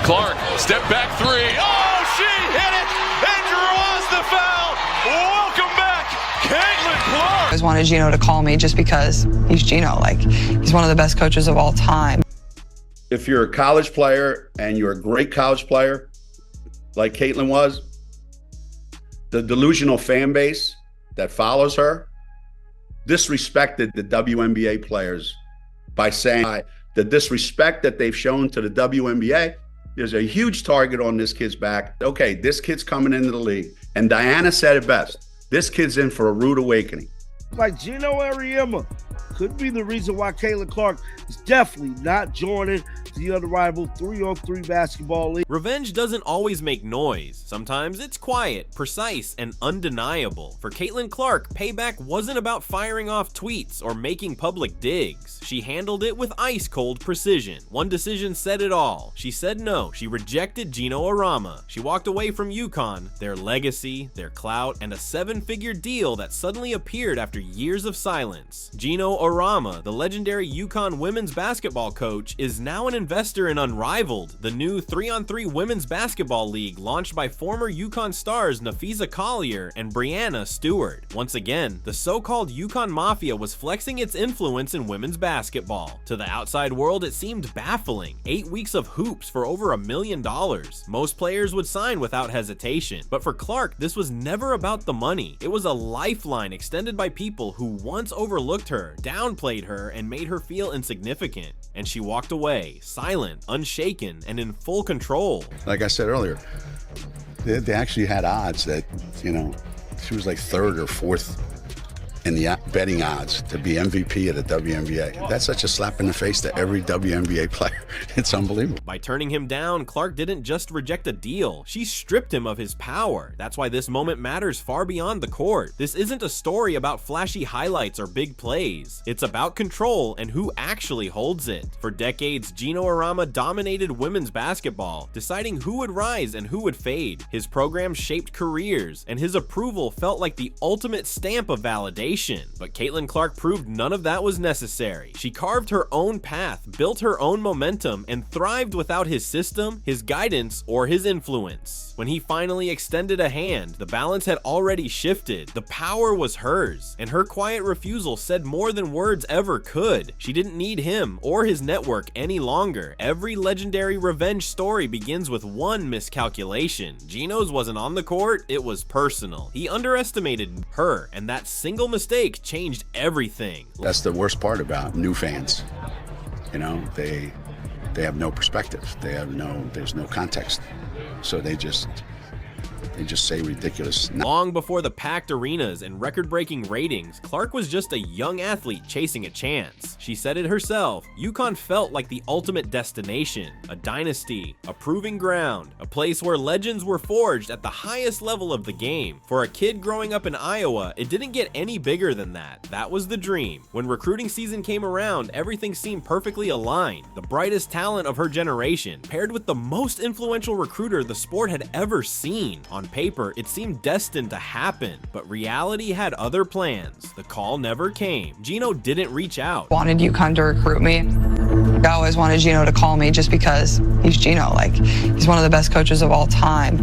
Clark, step back three. Oh, she hit it and draws the foul. Welcome back, Caitlin Clark. I always wanted Geno to call me just because he's Geno. Like, he's one of the best coaches of all time. If you're a college player and you're a great college player, like Caitlin was, the delusional fan base that follows her disrespected the WNBA players by saying the disrespect that they've shown to the WNBA. There's a huge target on this kid's back. Okay, this kid's coming into the league. And Diana said it best. This kid's in for a rude awakening. Like Geno Auriemma could be the reason why Caitlin Clark is definitely not joining the unrivaled 3-on-3 basketball league. Revenge doesn't always make noise. Sometimes it's quiet, precise, and undeniable. For Caitlin Clark, payback wasn't about firing off tweets or making public digs. She handled it with ice-cold precision. One decision said it all. She said no. She rejected Geno Auriemma. She walked away from UConn, their legacy, their clout, and a 7-figure deal that suddenly appeared after years of silence. Geno Auriemma, the legendary UConn women's basketball coach, is now an investor in Unrivaled, the new 3-on-3 women's basketball league launched by former UConn stars Nafisa Collier and Brianna Stewart. Once again, the so-called UConn Mafia was flexing its influence in women's basketball. To the outside world, it seemed baffling. 8 weeks of hoops for over $1 million. Most players would sign without hesitation. But for Clark, this was never about the money. It was a lifeline extended by people who once overlooked her, downplayed her, and made her feel insignificant. And she walked away, silent, unshaken, and in full control. Like I said earlier, they actually had odds that, you know, she was like 3rd or 4th in the betting odds to be MVP of the WNBA. That's such a slap in the face to every WNBA player. It's unbelievable. By turning him down, Clark didn't just reject a deal. She stripped him of his power. That's why this moment matters far beyond the court. This isn't a story about flashy highlights or big plays. It's about control and who actually holds it. For decades, Geno Auriemma dominated women's basketball, deciding who would rise and who would fade. His program shaped careers, and his approval felt like the ultimate stamp of validation. But Caitlin Clark proved none of that was necessary. She carved her own path, built her own momentum, and thrived without his system, his guidance, or his influence. When he finally extended a hand, the balance had already shifted. The power was hers, and her quiet refusal said more than words ever could. She didn't need him or his network any longer. Every legendary revenge story begins with one miscalculation. Geno's wasn't on the court, it was personal. He underestimated her, and that single mistake changed everything. That's the worst part about new fans. You know, they have no perspective. There's no context. So they just say ridiculous. Long before the packed arenas and record-breaking ratings, Clark was just a young athlete chasing a chance. She said it herself, UConn felt like the ultimate destination, a dynasty, a proving ground, a place where legends were forged at the highest level of the game. For a kid growing up in Iowa, it didn't get any bigger than that. That was the dream. When recruiting season came around, everything seemed perfectly aligned. The brightest talent of her generation, paired with the most influential recruiter the sport had ever seen. On paper, it seemed destined to happen, but reality had other plans. The call never came. Geno didn't reach out. Wanted UConn to recruit me. I always wanted Geno to call me just because he's Geno. Like, he's one of the best coaches of all time.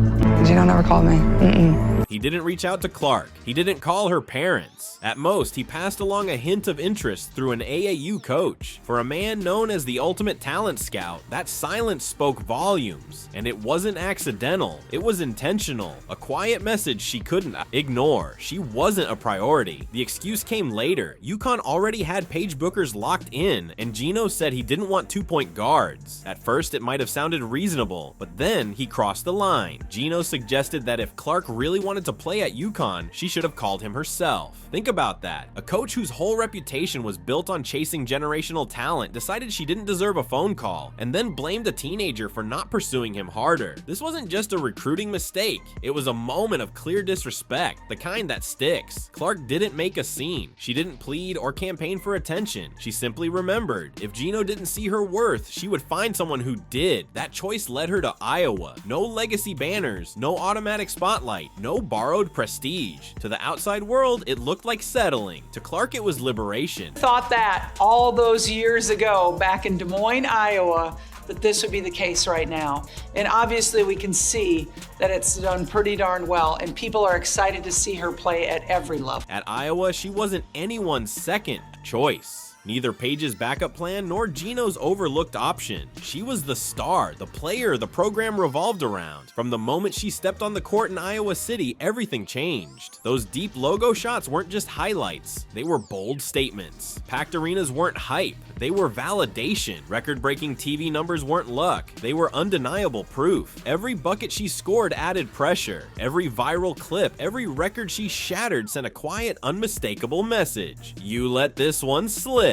Geno never called me. He didn't reach out to Clark. He didn't call her parents. At most, he passed along a hint of interest through an AAU coach. For a man known as the ultimate talent scout, that silence spoke volumes. And it wasn't accidental. It was intentional. A quiet message she couldn't ignore. She wasn't a priority. The excuse came later. UConn already had Paige Bookers locked in, and Geno said he didn't want 2-point guards. At first, it might have sounded reasonable, but then he crossed the line. Geno suggested that if Clark really wanted to play at UConn, she should have called him herself. Think about that. A coach whose whole reputation was built on chasing generational talent decided she didn't deserve a phone call, and then blamed a teenager for not pursuing him harder. This wasn't just a recruiting mistake. It was a moment of clear disrespect, the kind that sticks. Clark didn't make a scene. She didn't plead or campaign for attention. She simply remembered. If Geno didn't see her worth, she would find someone who did. That choice led her to Iowa. No legacy banners, no automatic spotlight, no borrowed prestige. To the outside world, it looked like settling. To Clark, it was liberation. Thought that all those years ago back in Des Moines, Iowa, that this would be the case right now. And obviously we can see that it's done pretty darn well, and people are excited to see her play at every level. At Iowa, she wasn't anyone's second choice. Neither Paige's backup plan nor Geno's overlooked option. She was the star, the player the program revolved around. From the moment she stepped on the court in Iowa City, everything changed. Those deep logo shots weren't just highlights, they were bold statements. Packed arenas weren't hype, they were validation. Record-breaking TV numbers weren't luck, they were undeniable proof. Every bucket she scored added pressure. Every viral clip, every record she shattered sent a quiet, unmistakable message. You let this one slip.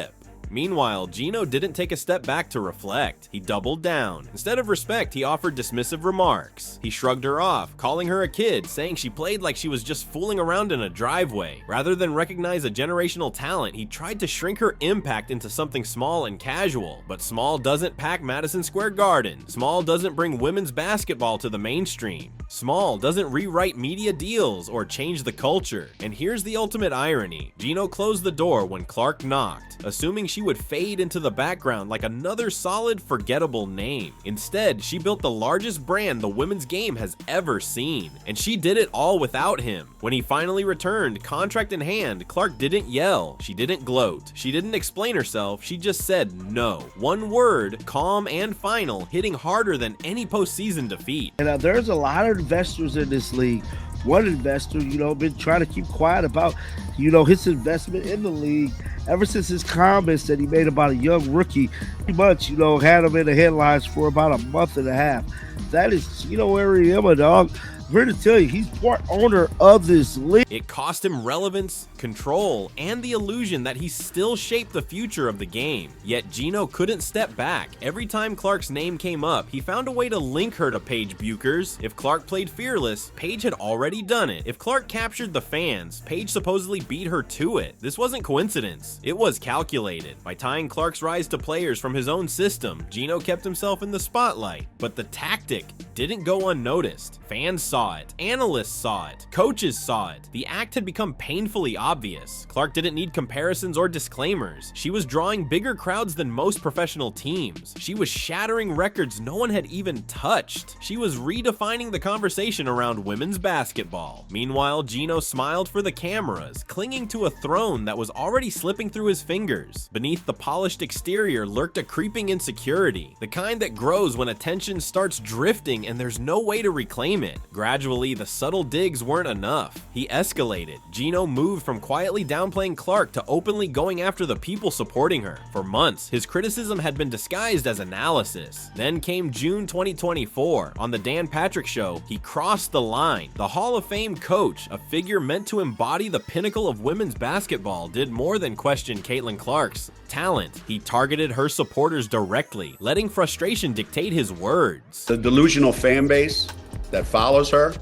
Meanwhile, Geno didn't take a step back to reflect. He doubled down. Instead of respect, he offered dismissive remarks. He shrugged her off, calling her a kid, saying she played like she was just fooling around in a driveway. Rather than recognize a generational talent, he tried to shrink her impact into something small and casual. But small doesn't pack Madison Square Garden. Small doesn't bring women's basketball to the mainstream. Small doesn't rewrite media deals or change the culture. And here's the ultimate irony. Geno closed the door when Clark knocked, assuming she would fade into the background like another solid, forgettable name. Instead, she built the largest brand the women's game has ever seen. And she did it all without him. When he finally returned, contract in hand, Clark didn't yell. She didn't gloat. She didn't explain herself. She just said no. One word, calm and final, hitting harder than any postseason defeat. And there's a lot of investors in this league. One investor, been trying to keep quiet about, his investment in the league ever since his comments that he made about a young rookie. Pretty much, had him in the headlines for about a month and a half. That is Geno Auriemma, dog. I'm here to tell you, he's part owner of this league. It cost him relevance, control, and the illusion that he still shaped the future of the game. Yet Geno couldn't step back. Every time Clark's name came up, he found a way to link her to Paige Buchers. If Clark played fearless, Paige had already done it. If Clark captured the fans, Paige supposedly beat her to it. This wasn't coincidence. It was calculated. By tying Clark's rise to players from his own system, Geno kept himself in the spotlight. But the tactic didn't go unnoticed. Fans saw it, analysts saw it, coaches saw it. The act had become painfully obvious. Clark didn't need comparisons or disclaimers. She was drawing bigger crowds than most professional teams. She was shattering records no one had even touched. She was redefining the conversation around women's basketball. Meanwhile, Geno smiled for the cameras, clinging to a throne that was already slipping through his fingers. Beneath the polished exterior lurked a creeping insecurity, the kind that grows when attention starts drifting and there's no way to reclaim it. Gradually, the subtle digs weren't enough. He escalated. Geno moved from quietly downplaying Clark to openly going after the people supporting her. For months, his criticism had been disguised as analysis. Then came June 2024. On the Dan Patrick Show, he crossed the line. The Hall of Fame coach, a figure meant to embody the pinnacle of women's basketball, did more than question Caitlin Clark's talent. He targeted her supporters directly, letting frustration dictate his words. The delusional fan base that follows her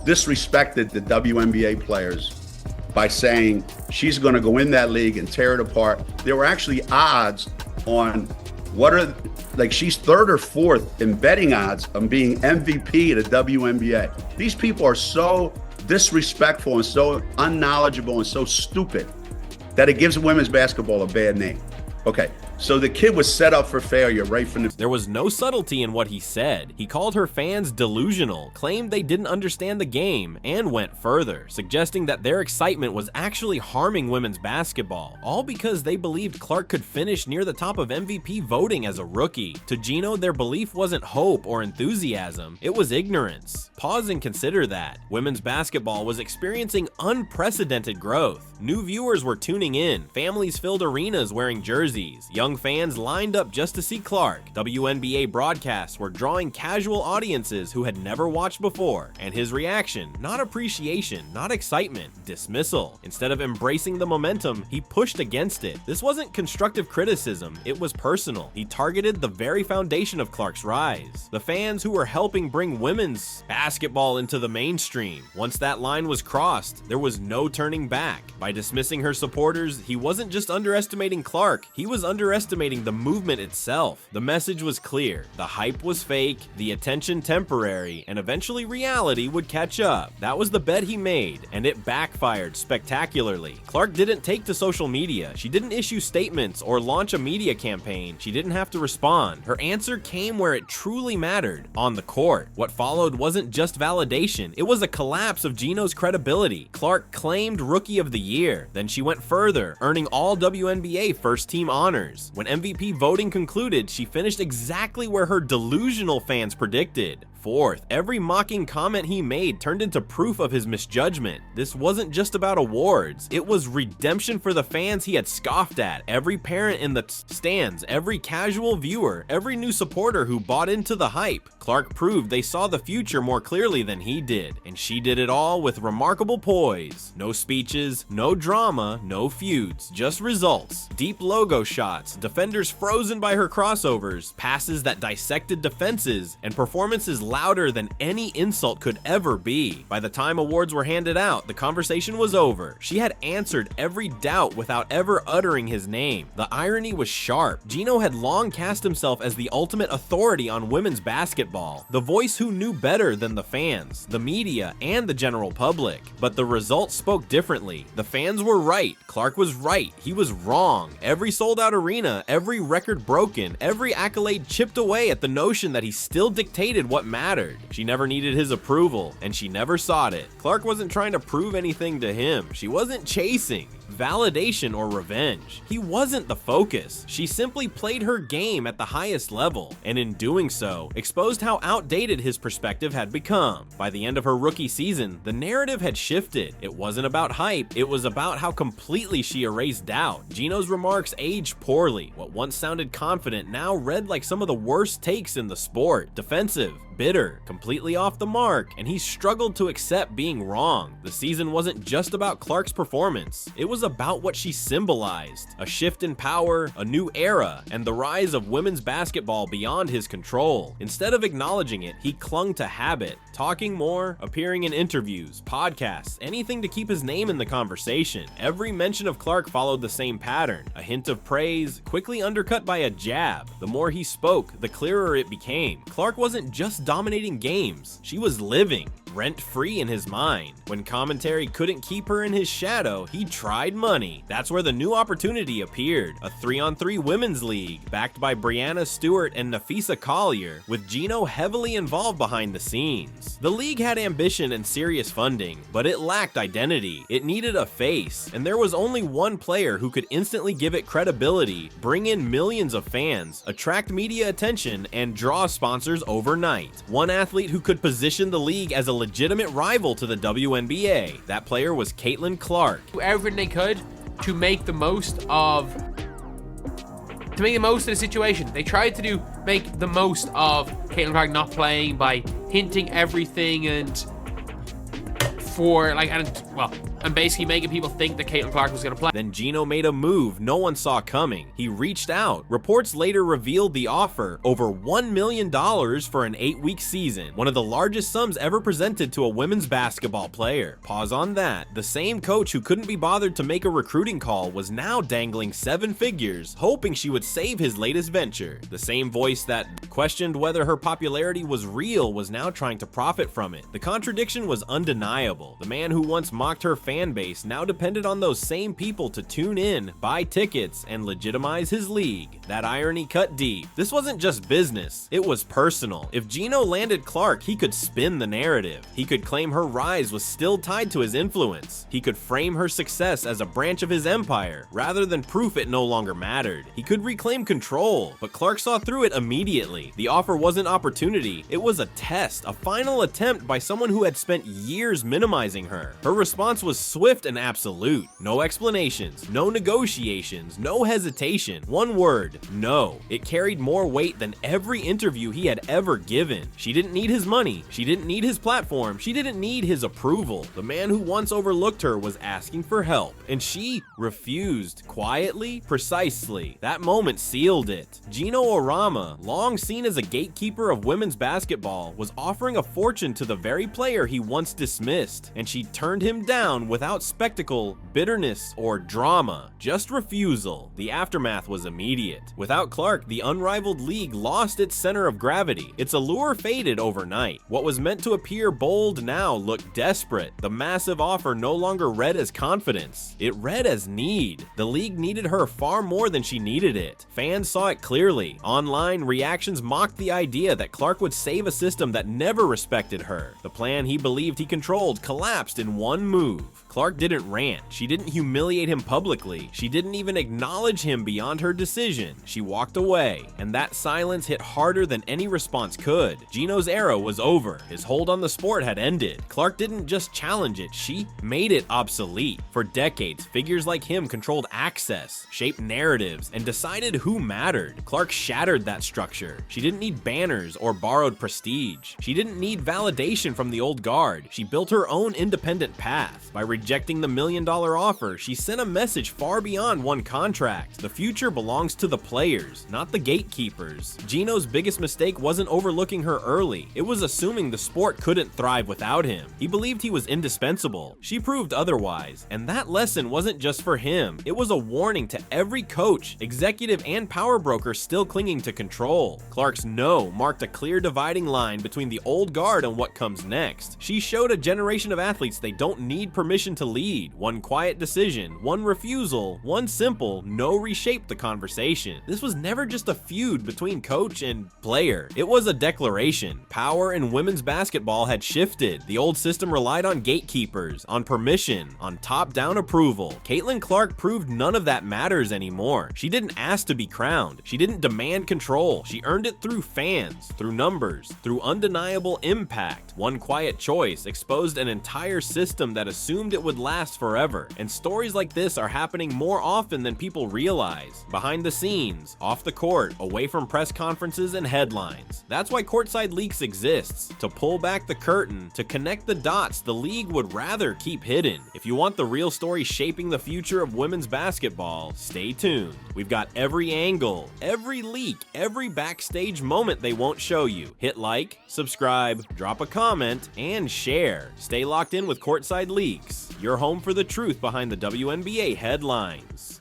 disrespected the WNBA players by saying she's going to go in that league and tear it apart. There were actually odds on she's third or fourth in betting odds on being MVP of the WNBA. These people are so disrespectful and so unknowledgeable and so stupid that it gives women's basketball a bad name. Okay, so the kid was set up for failure right from the... There was no subtlety in what he said. He called her fans delusional, claimed they didn't understand the game, and went further, suggesting that their excitement was actually harming women's basketball, all because they believed Clark could finish near the top of MVP voting as a rookie. To Geno, their belief wasn't hope or enthusiasm, it was ignorance. Pause and consider that. Women's basketball was experiencing unprecedented growth. New viewers were tuning in, families filled arenas wearing jerseys, young fans lined up just to see Clark. WNBA broadcasts were drawing casual audiences who had never watched before, and his reaction, not appreciation, not excitement, dismissal. Instead of embracing the momentum, he pushed against it. This wasn't constructive criticism, it was personal. He targeted the very foundation of Clark's rise, the fans who were helping bring women's basketball into the mainstream. Once that line was crossed, there was no turning back. By dismissing her supporters, he wasn't just underestimating Clark, he was underestimating underestimating the movement itself. The message was clear. The hype was fake, the attention temporary, and eventually reality would catch up. That was the bet he made, and it backfired spectacularly. Clark didn't take to social media. She didn't issue statements or launch a media campaign. She didn't have to respond. Her answer came where it truly mattered, on the court. What followed wasn't just validation, it was a collapse of Geno's credibility. Clark claimed Rookie of the Year. Then she went further, earning all WNBA first-team honors. When MVP voting concluded, she finished exactly where her delusional fans predicted. Fourth, every mocking comment he made turned into proof of his misjudgment. This wasn't just about awards, it was redemption for the fans he had scoffed at. Every parent in the stands, every casual viewer, every new supporter who bought into the hype. Clark proved they saw the future more clearly than he did, and she did it all with remarkable poise. No speeches, no drama, no feuds, just results. Deep logo shots, defenders frozen by her crossovers, passes that dissected defenses, and performances louder than any insult could ever be. By the time awards were handed out, the conversation was over. She had answered every doubt without ever uttering his name. The irony was sharp. Geno had long cast himself as the ultimate authority on women's basketball, the voice who knew better than the fans, the media, and the general public. But the results spoke differently. The fans were right. Clark was right. He was wrong. Every sold-out arena, every record broken, every accolade chipped away at the notion that he still dictated what mattered. She never needed his approval, and she never sought it. Clark wasn't trying to prove anything to him. She wasn't chasing validation or revenge. He wasn't the focus. She simply played her game at the highest level, and in doing so, exposed how outdated his perspective had become. By the end of her rookie season, the narrative had shifted. It wasn't about hype, it was about how completely she erased doubt. Geno's remarks aged poorly. What once sounded confident now read like some of the worst takes in the sport. Defensive, bitter, completely off the mark, and he struggled to accept being wrong. The season wasn't just about Clark's performance, it was about what she symbolized. A shift in power, a new era, and the rise of women's basketball beyond his control. Instead of acknowledging it, he clung to habit, talking more, appearing in interviews, podcasts, anything to keep his name in the conversation. Every mention of Clark followed the same pattern, a hint of praise, quickly undercut by a jab. The more he spoke, the clearer it became. Clark wasn't just dominating games, she was living, rent-free in his mind. When commentary couldn't keep her in his shadow, he tried money. That's where the new opportunity appeared, a 3-on-3 women's league, backed by Brianna Stewart and Nafisa Collier, with Geno heavily involved behind the scenes. The league had ambition and serious funding, but it lacked identity. It needed a face, and there was only one player who could instantly give it credibility, bring in millions of fans, attract media attention, and draw sponsors overnight. One athlete who could position the league as a legitimate rival to the WNBA. That player was Caitlin Clark. Everything they could to make the most of the situation. They tried to make the most of Caitlin Clark not playing by hinting everything and basically making people think that Caitlin Clark was going to play. Then Geno made a move no one saw coming. He reached out. Reports later revealed the offer, over $1 million for an 8-week season, one of the largest sums ever presented to a women's basketball player. Pause on that. The same coach who couldn't be bothered to make a recruiting call was now dangling 7 figures, hoping she would save his latest venture. The same voice that questioned whether her popularity was real was now trying to profit from it. The contradiction was undeniable. The man who once mocked her fan base now depended on those same people to tune in, buy tickets, and legitimize his league. That irony cut deep. This wasn't just business, it was personal. If Geno landed Clark, he could spin the narrative. He could claim her rise was still tied to his influence. He could frame her success as a branch of his empire, rather than proof it no longer mattered. He could reclaim control, but Clark saw through it immediately. The offer wasn't opportunity, it was a test, a final attempt by someone who had spent years minimizing her. Her response was swift and absolute. No explanations, no negotiations, no hesitation. One word, no. It carried more weight than every interview he had ever given. She didn't need his money. She didn't need his platform. She didn't need his approval. The man who once overlooked her was asking for help, and she refused, quietly, precisely. That moment sealed it. Geno Auriemma, long seen as a gatekeeper of women's basketball, was offering a fortune to the very player he once dismissed, and she turned him down without spectacle, bitterness, or drama, just refusal. The aftermath was immediate. Without Clark, the unrivaled league lost its center of gravity. Its allure faded overnight. What was meant to appear bold now looked desperate. The massive offer no longer read as confidence. It read as need. The league needed her far more than she needed it. Fans saw it clearly. Online reactions mocked the idea that Clark would save a system that never respected her. The plan he believed he controlled collapsed in one move. Clark didn't rant. She didn't humiliate him publicly. She didn't even acknowledge him beyond her decision. She walked away, and that silence hit harder than any response could. Geno's era was over. His hold on the sport had ended. Clark didn't just challenge it, she made it obsolete. For decades, figures like him controlled access, shaped narratives, and decided who mattered. Clark shattered that structure. She didn't need banners or borrowed prestige. She didn't need validation from the old guard. She built her own independent path. By rejecting the $1 million offer, she sent a message far beyond one contract. The future belongs to the players, not the gatekeepers. Geno's biggest mistake wasn't overlooking her early. It was assuming the sport couldn't thrive without him. He believed he was indispensable. She proved otherwise, and that lesson wasn't just for him. It was a warning to every coach, executive, and power broker still clinging to control. Clark's no marked a clear dividing line between the old guard and what comes next. She showed a generation of athletes they don't need permission to lead. One quiet decision, one refusal, one simple no reshaped the conversation. This was never just a feud between coach and player. It was a declaration. Power in women's basketball had shifted. The old system relied on gatekeepers, on permission, on top-down approval. Caitlin Clark proved none of that matters anymore. She didn't ask to be crowned. She didn't demand control. She earned it through fans, through numbers, through undeniable impact. One quiet choice exposed an entire system that assumed it would last forever. And stories like this are happening more often than people realize. Behind the scenes, off the court, away from press conferences and headlines. That's why Courtside Leaks exists. To pull back the curtain, to connect the dots the league would rather keep hidden. If you want the real story shaping the future of women's basketball, stay tuned. We've got every angle, every leak, every backstage moment they won't show you. Hit like, subscribe, drop a comment, and share. Stay locked in with Courtside Leaks, your home for the truth behind the WNBA headlines.